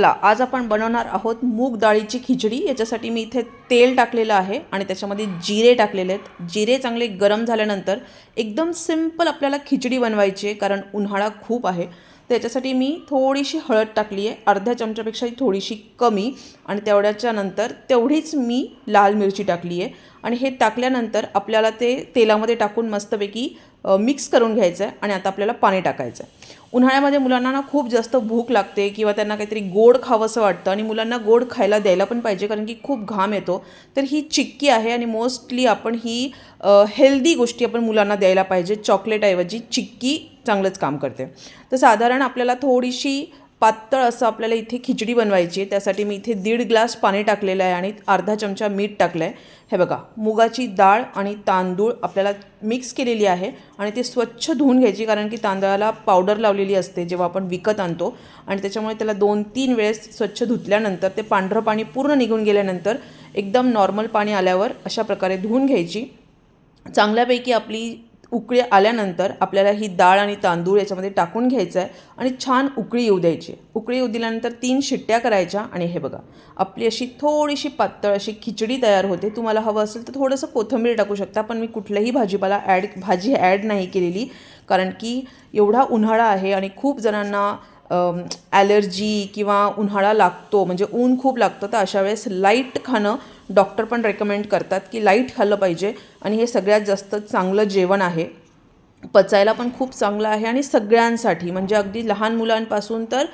चला आज आपण बनवणार आहोत मूग डाळीची खिचडी। याच्यासाठी मी इथे तेल टाकलेलं आहे आणि त्याच्यामध्ये जिरे टाकलेले आहेत। जिरे चांगले गरम झाल्यानंतर एकदम सिंपल आपल्याला खिचडी बनवायची आहे, कारण उन्हाळा खूप आहे। त्याच्यासाठी मी थोडीशी हळद टाकली आहे, अर्ध्या चमच्यापेक्षा थोडीशी कमी, आणि तेवढ्याच्या नंतर तेवढीच मी लाल मिरची टाकली आहे। आणि हे टाकल्यानंतर आपल्याला ते तेलामध्ये टाकून मस्तपैकी मिक्स करून घ्यायचं आहे। आणि आता आपल्याला पाणी टाकायचं आहे। उन्हाळ्यामध्ये मुलांना ना खूप जास्त भूक लागते किंवा त्यांना काहीतरी गोड खावंसं वाटतं, आणि मुलांना गोड खायला द्यायला पण पाहिजे, कारण की खूप घाम येतो। तर ही चिक्की आहे आणि मोस्टली आपण ही हेल्दी गोष्टी आपण मुलांना द्यायला पाहिजे। चॉकलेटऐवजी चिक्की चांगलंच काम करते। तर साधारण आपल्याला थोडीशी पातळ असं आपल्याला इथे खिचडी बनवायची आहे। त्यासाठी मी इथे 1.5 ग्लास पाणी टाकलेलं आहे आणि अर्धा चमचा मीठ टाकलं आहे। हे बघा, मुगाची डाळ आणि तांदूळ आपल्याला मिक्स केलेली आहे आणि ते स्वच्छ धुवून घ्यायची, कारण की तांदळाला पावडर लावलेली असते जेव्हा आपण विकत आणतो, आणि त्याच्यामुळे त्याला 2-3 वेळेस स्वच्छ धुतल्यानंतर ते पांढरं पाणी पूर्ण निघून गेल्यानंतर एकदम नॉर्मल पाणी आल्यावर अशा प्रकारे धुवून घ्यायची। चांगल्यापैकी आपली उकळी आल्यानंतर आपल्याला ही डाळ आणि तांदूळ याच्यामध्ये टाकून घ्यायचं आहे आणि छान उकळी येऊ द्यायची। उकळी येऊ दिल्यानंतर 3 शिट्ट्या करायच्या आणि हे बघा, आपली अशी थोडीशी पातळ अशी खिचडी तयार होते। तुम्हाला हवं असेल तर थोडंसं कोथिंबीर टाकू शकता, पण मी कुठल्याही भाजी ॲड नाही केलेली, कारण की एवढा उन्हाळा आहे आणि खूप जणांना ॲलर्जी किंवा उन्हाळा लागतो, म्हणजे ऊन खूप लागतं। तर अशा वेळेस लाईट खाणं डॉक्टर पण रेकमेंड करतात की लाईट खाल्लं पाहिजे, आणि हे सगळ्यात जास्त चांगलं जेवण आहे, पचायला पण खूप चांगलं आहे आणि सगळ्यांसाठी, म्हणजे अगदी लहान मुलांपासून तर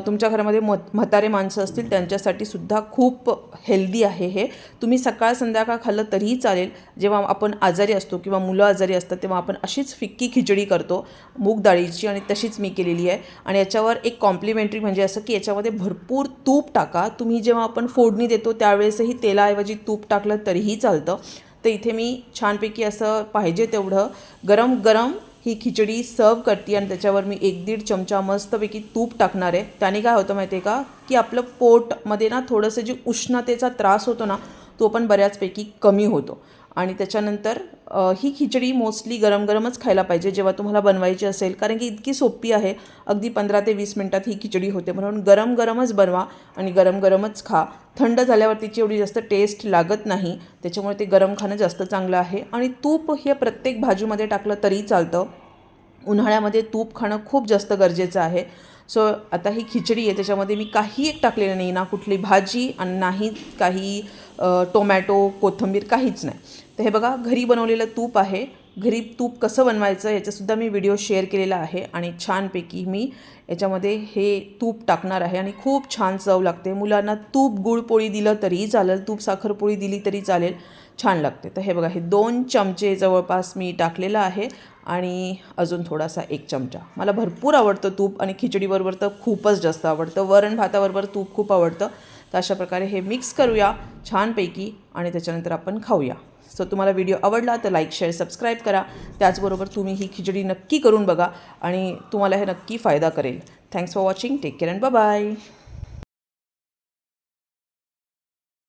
तुमच्या घरामध्ये म्हातारे माणसं असतील त्यांच्यासाठी सुद्धा खूप हेल्दी आहे। हे तुम्ही सकाळ संध्याकाळ खाल्लं तरीही चालेल। जेव्हा आपण आजारी असतो किंवा मुलं आजारी असतात तेव्हा आपण अशीच फिक्की खिचडी करतो मूग डाळीची, आणि तशीच मी केलेली आहे। आणि याच्यावर एक कॉम्प्लिमेंटरी म्हणजे असं की याच्यामध्ये भरपूर तूप टाका। तुम्ही जेव्हा आपण फोडणी देतो त्यावेळेसही तेलाऐवजी तूप टाकलं तरीही चालतं। तर इथे मी छानपैकी असं पाहिजे तेवढं गरम गरम ही खिचडी सर्व करते, आणि त्याच्यावर मी 1-1.5 चमचा मस्तपैकी तूप टाकणार आहे। त्याने काय होतं माहिती आहे का, की आपलं पोटमध्ये ना थोडंसं जे उष्णतेचा त्रास होतो ना, तो पण बऱ्याचपैकी कमी होतो। आणि त्याच्यानंतर ही खिचडी मोस्टली गरम गरमच खायला पाहिजे जेव्हा तुम्हाला बनवायची असेल, कारण की इतकी सोपी आहे। अगदी 15 ते 20 मिनटात ही खिचडी होते, म्हणून गरम गरमच बनवा आणि गरम गरमच खा। थंड झाल्यावर तिची एवढी जास्त टेस्ट लागत नाही, त्याच्यामुळे ते गरम खाणं जास्त चांगलं आहे। आणि तूप हे प्रत्येक भाजीमध्ये टाकलं तरी चालतं, उन्हाळ्यामध्ये तूप खाणं खूप जास्त गरजेचं आहे। सो आता ही खिचडी आहे, त्याच्यामध्ये मी काही एक टाकलेलं नाही, ना कुठली भाजी आणि नाही काही टोमॅटो कोथिंबीर काहीच नाही। तर हे बघा, घरी बनवलेलं तूप आहे। घरी तूप कसं बनवायचं याचासुद्धा मी व्हिडिओ शेअर केलेला आहे, आणि छानपैकी मी याच्यामध्ये हे तूप टाकणार आहे आणि खूप छान चव लागते। मुलांना तूप गुळ पोळी दिलं तरीही चालेल, तूप साखर पोळी दिली तरी चालेल, छान लागते। तर हे बघा, हे 2 चमचे जवळपास मी टाकलेलं आहे, आणि अजून थोडासा 1 चमचा। मला भरपूर आवडतं तूप, आणि खिचडीबरोबर तर खूपच जास्त आवडतं, वरण भाताबरोबर तूप खूप आवडतं। तर अशा प्रकारे हे मिक्स करूया छानपैकी, आणि त्याच्यानंतर आपण खाऊया। सो तुम्हाला व्हिडिओ आवडला तर लाईक शेअर सबस्क्राईब करा। त्याचबरोबर तुम्ही ही खिचडी नक्की करून बघा, आणि तुम्हाला हे नक्की फायदा करेल। Thanks for watching, take care and bye bye.